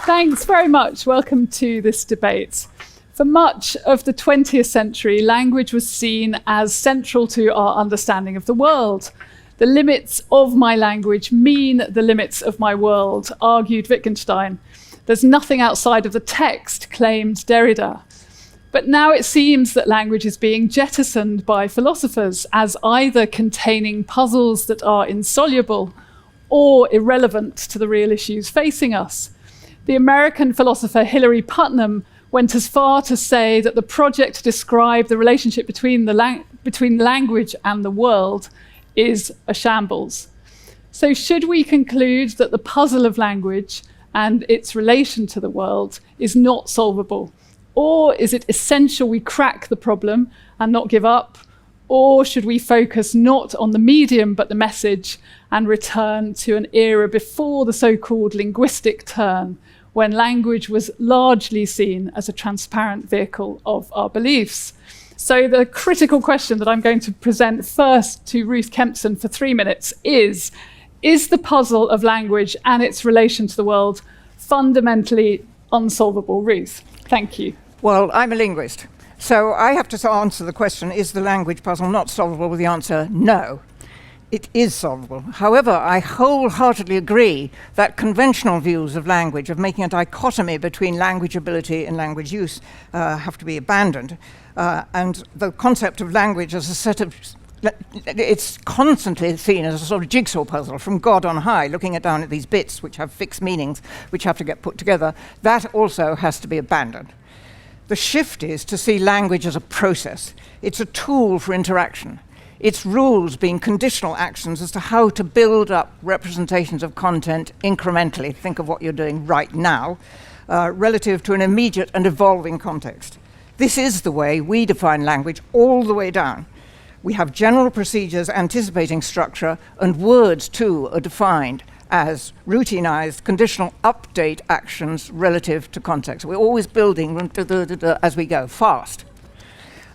Thanks very much. Welcome to this debate. For much of the 20th century, language was seen as central to our understanding of the world. The limits of my language mean the limits of my world, argued Wittgenstein. There's nothing outside of the text, claimed Derrida. But now it seems that language is being jettisoned by philosophers as either containing puzzles that are insoluble or irrelevant to the real issues facing us. The American philosopher Hilary Putnam went as far to say that the project to describe the relationship between language and the world is a shambles. So should we conclude that the puzzle of language and its relation to the world is not solvable? Or is it essential we crack the problem and not give up? Or should we focus not on the medium but the message and return to an era before the so-called linguistic turn, when language was largely seen as a transparent vehicle of our beliefs? So the critical question that I'm going to present first to Ruth Kempson for 3 minutes is the puzzle of language and its relation to the world fundamentally unsolvable? Ruth, thank you. Well, I'm a linguist, so I have to answer the question, is the language puzzle not solvable, with the answer no. It is solvable. However, I wholeheartedly agree that conventional views of language, of making a dichotomy between language ability and language use, have to be abandoned. And the concept of language as a set of, it's constantly seen as a sort of jigsaw puzzle from God on high, looking down at these bits which have fixed meanings, which have to get put together. That also has to be abandoned. The shift is to see language as a process. It's a tool for interaction. Its rules being conditional actions as to how to build up representations of content incrementally. Think of what you're doing right now, relative to an immediate and evolving context. This is the way we define language all the way down. We have general procedures anticipating structure, and words too are defined as routinized conditional update actions relative to context. We're always building as we go, fast.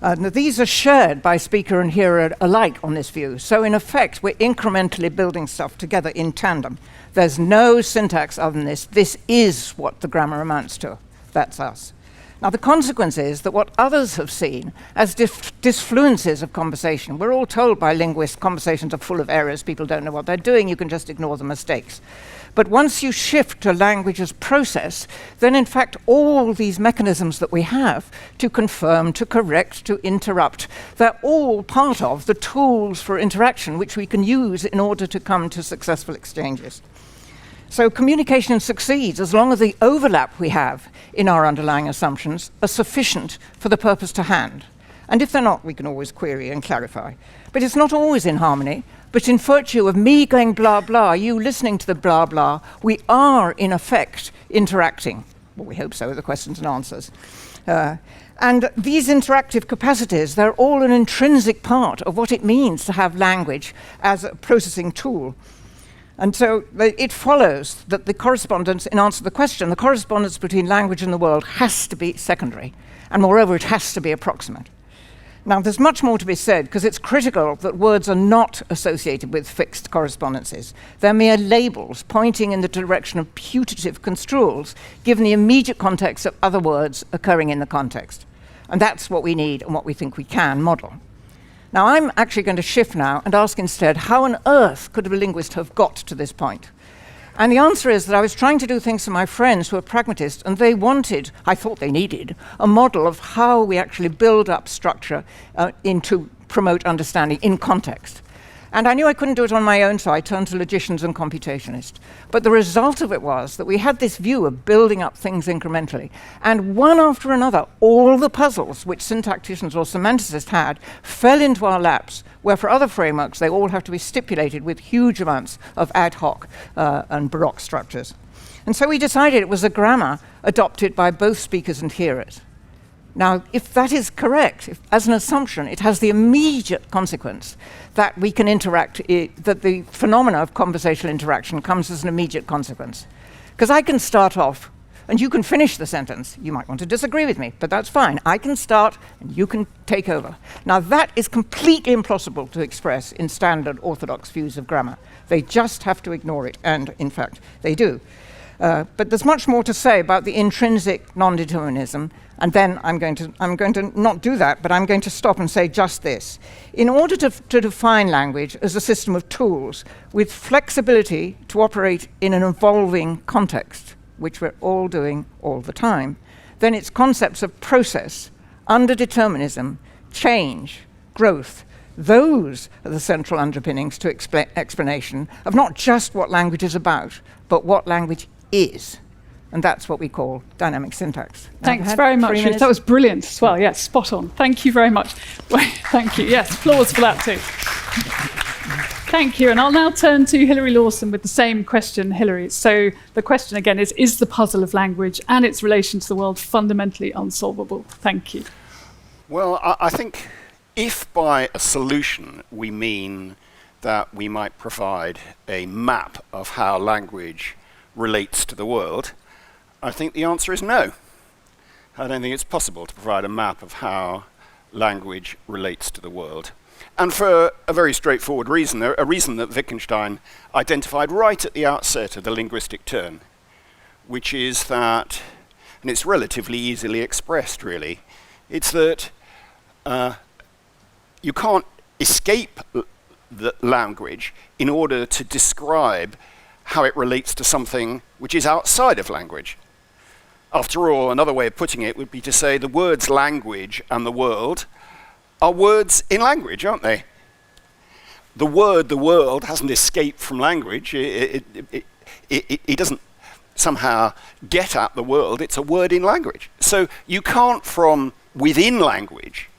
Now these are shared by speaker and hearer alike on this view. So in effect, we're incrementally building stuff together in tandem. There's no syntax other than this. This is what the grammar amounts to. That's us. Now the consequence is that what others have seen as disfluences of conversation, we're all told by linguists conversations are full of errors, people don't know what they're doing, you can just ignore the mistakes. But once you shift to language as process, then in fact all these mechanisms that we have to confirm, to correct, to interrupt, they're all part of the tools for interaction which we can use in order to come to successful exchanges. So communication succeeds as long as the overlap we have in our underlying assumptions are sufficient for the purpose to hand. And if they're not, we can always query and clarify. But it's not always in harmony, but in virtue of me going blah, blah, you listening to the blah, blah, we are, in effect, interacting. Well, we hope so, with the questions and answers. And these interactive capacities, they're all an intrinsic part of what it means to have language as a processing tool. And so it follows that the correspondence, in answer to the question, the correspondence between language and the world has to be secondary. And moreover, it has to be approximate. Now, there's much more to be said, because it's critical that words are not associated with fixed correspondences. They're mere labels pointing in the direction of putative construals, given the immediate context of other words occurring in the context. And that's what we need and what we think we can model. Now, I'm actually going to shift now and ask instead, how on earth could a linguist have got to this point? And the answer is that I was trying to do things for my friends who are pragmatists, and they wanted, I thought they needed, a model of how we actually build up structure to promote understanding in context. And I knew I couldn't do it on my own, so I turned to logicians and computationists. But the result of it was that we had this view of building up things incrementally. And one after another, all the puzzles which syntacticians or semanticists had fell into our laps, where for other frameworks, they all have to be stipulated with huge amounts of ad hoc and baroque structures. And so we decided it was a grammar adopted by both speakers and hearers. Now, if that is correct, as an assumption, it has the immediate consequence that we can interact, that the phenomena of conversational interaction comes as an immediate consequence. Because I can start off, and you can finish the sentence. You might want to disagree with me, but that's fine. I can start, and you can take over. Now, that is completely impossible to express in standard orthodox views of grammar. They just have to ignore it, and in fact, they do. But there's much more to say about the intrinsic non-determinism, and then I'm going to not do that, but I'm going to stop and say just this. In order to define language as a system of tools with flexibility to operate in an evolving context, which we're all doing all the time, then its concepts of process, underdeterminism, change, growth, those are the central underpinnings to explanation of not just what language is about, but what language is. And that's what we call dynamic syntax. Thanks very much, Ruth. That was brilliant as well. Yes, spot on. Thank you very much. Thank you. Yes, applause for that too. Thank you. And I'll now turn to Hilary Lawson with the same question, Hilary. So the question again is the puzzle of language and its relation to the world fundamentally unsolvable? Thank you. Well, I think if by a solution we mean that we might provide a map of how language relates to the world, I think the answer is no. I don't think it's possible to provide a map of how language relates to the world. And for a very straightforward reason, a reason that Wittgenstein identified right at the outset of the linguistic turn, which is that, and it's relatively easily expressed really, it's that you can't escape the language in order to describe how it relates to something which is outside of language. After all, another way of putting it would be to say the words language and the world are words in language, aren't they? The word, the world, hasn't escaped from language. It doesn't somehow get at the world. It's a word in language. So you can't, from within language,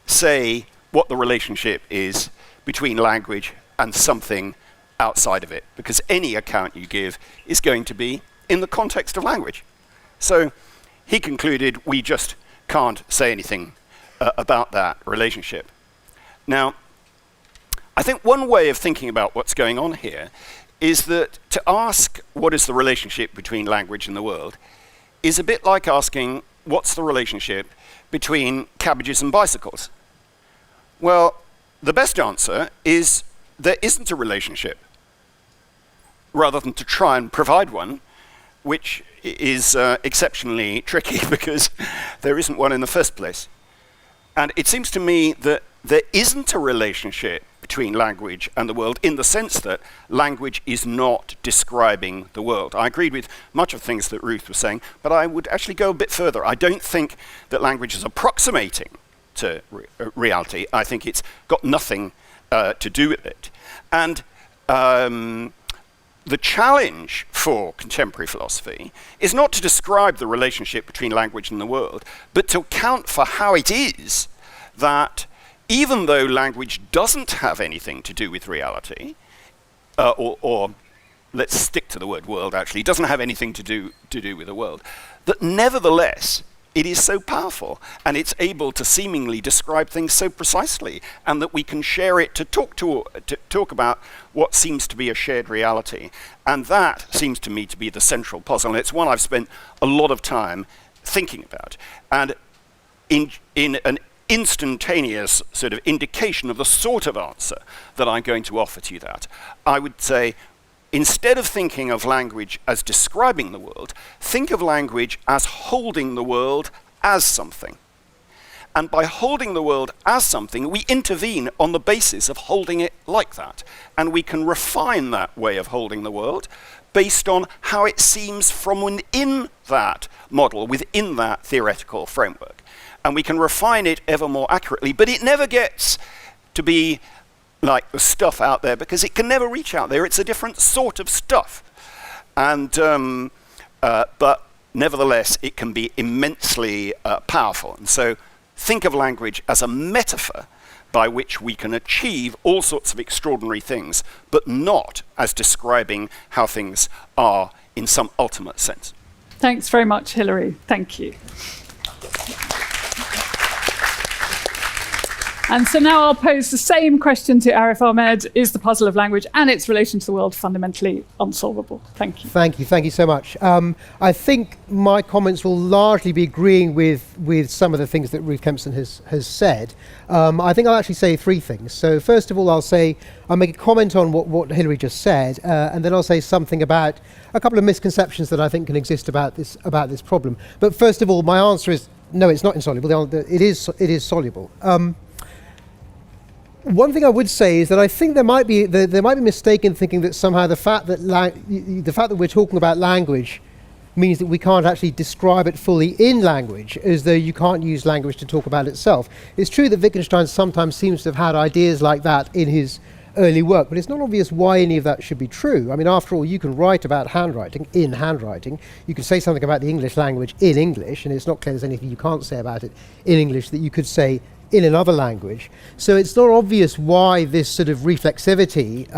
say what the relationship is between language and something outside of it, because any account you give is going to be in the context of language. So he concluded we just can't say anything about that relationship. Now, I think one way of thinking about what's going on here is that to ask what is the relationship between language and the world is a bit like asking what's the relationship between cabbages and bicycles. Well, the best answer is there isn't a relationship, rather than to try and provide one, which is exceptionally tricky because there isn't one in the first place. And it seems to me that there isn't a relationship between language and the world in the sense that language is not describing the world. I agreed with much of the things that Ruth was saying, but I would actually go a bit further. I don't think that language is approximating to reality. I think it's got nothing to do with it. And the challenge for contemporary philosophy is not to describe the relationship between language and the world, but to account for how it is that even though language doesn't have anything to do with reality, or let's stick to the word world actually, doesn't have anything to do with the world, that nevertheless it is so powerful and it's able to seemingly describe things so precisely, and that we can share it to talk about what seems to be a shared reality. And that seems to me to be the central puzzle, and it's one I've spent a lot of time thinking about. And in an instantaneous sort of indication of the sort of answer that I'm going to offer to you, that I would say, instead of thinking of language as describing the world, think of language as holding the world as something. And by holding the world as something, we intervene on the basis of holding it like that. And we can refine that way of holding the world based on how it seems from within that model, within that theoretical framework. And we can refine it ever more accurately, but it never gets to be like the stuff out there, because it can never reach out there. It's a different sort of stuff. And but nevertheless, it can be immensely powerful. And so think of language as a metaphor by which we can achieve all sorts of extraordinary things, but not as describing how things are in some ultimate sense. Thanks very much, Hilary. Thank you. And so now I'll pose the same question to Arif Ahmed. Is the puzzle of language and its relation to the world fundamentally unsolvable? Thank you. Thank you so much. I think my comments will largely be agreeing with some of the things that Ruth Kempson has said. I think I'll actually say three things. So first of all, I'll make a comment on what Hilary just said, and then I'll say something about a couple of misconceptions that I think can exist about this problem. But first of all, my answer is no, it's not insoluble. It is soluble. One thing I would say is that I think there might be mistake in thinking that somehow the fact that we're talking about language means that we can't actually describe it fully in language, as though you can't use language to talk about itself. It's true that Wittgenstein sometimes seems to have had ideas like that in his early work, but it's not obvious why any of that should be true. I mean, after all, you can write about handwriting in handwriting. You can say something about the English language in English, and it's not clear there's anything you can't say about it in English that you could say in another language. So it's not obvious why this sort of reflexivity,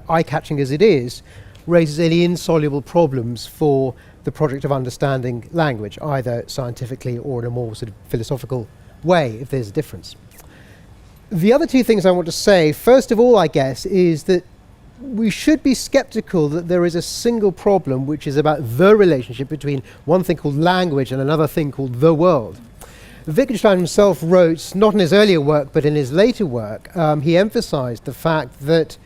eye-catching as it is, raises any insoluble problems for the project of understanding language, either scientifically or in a more sort of philosophical way, if there's a difference. The other two things I want to say, first of all, I guess, is that we should be skeptical that there is a single problem which is about the relationship between one thing called language and another thing called the world. Wittgenstein himself wrote, not in his earlier work, but in his later work, he emphasized the fact that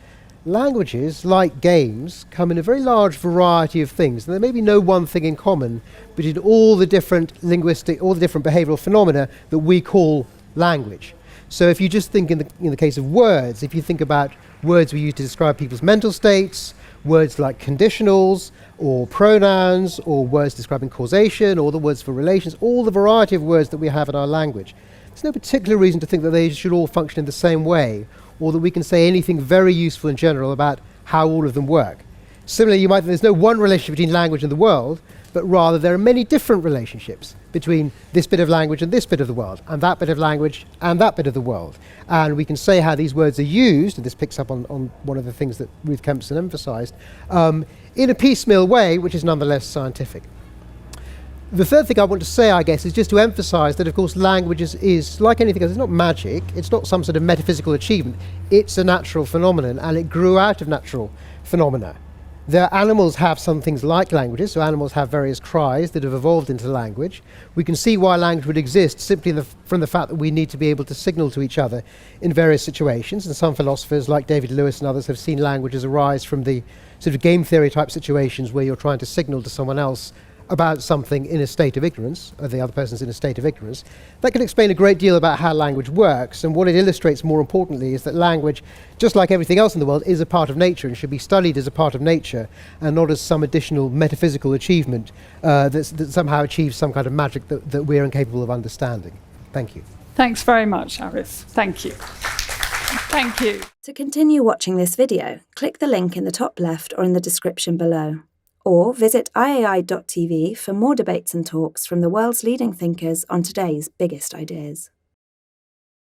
languages, like games, come in a very large variety of things. And there may be no one thing in common between all the different behavioral phenomena that we call language. So if you just think in the case of words, if you think about words we use to describe people's mental states, words like conditionals or pronouns or words describing causation or the words for relations, all the variety of words that we have in our language, there's no particular reason to think that they should all function in the same way or that we can say anything very useful in general about how all of them work. Similarly, you might think there's no one relationship between language and the world, but rather there are many different relationships between this bit of language and this bit of the world, and that bit of language and that bit of the world. And we can say how these words are used, and this picks up on one of the things that Ruth Kempson emphasized, in a piecemeal way, which is nonetheless scientific. The third thing I want to say, I guess, is just to emphasize that, of course, language is like anything else. It's not magic. It's not some sort of metaphysical achievement. It's a natural phenomenon, and it grew out of natural phenomena. Animals have some things like languages, so animals have various cries that have evolved into language. We can see why language would exist simply from the fact that we need to be able to signal to each other in various situations, and some philosophers like David Lewis and others have seen languages arise from the sort of game theory type situations where you're trying to signal to someone else about something in a state of ignorance, or the other person's in a state of ignorance. That can explain a great deal about how language works, and what it illustrates more importantly is that language, just like everything else in the world, is a part of nature and should be studied as a part of nature and not as some additional metaphysical achievement that somehow achieves some kind of magic that we're incapable of understanding. Thank you. Thanks very much, Arif. Thank you. Thank you. To continue watching this video, click the link in the top left or in the description below. Or visit iai.tv for more debates and talks from the world's leading thinkers on today's biggest ideas.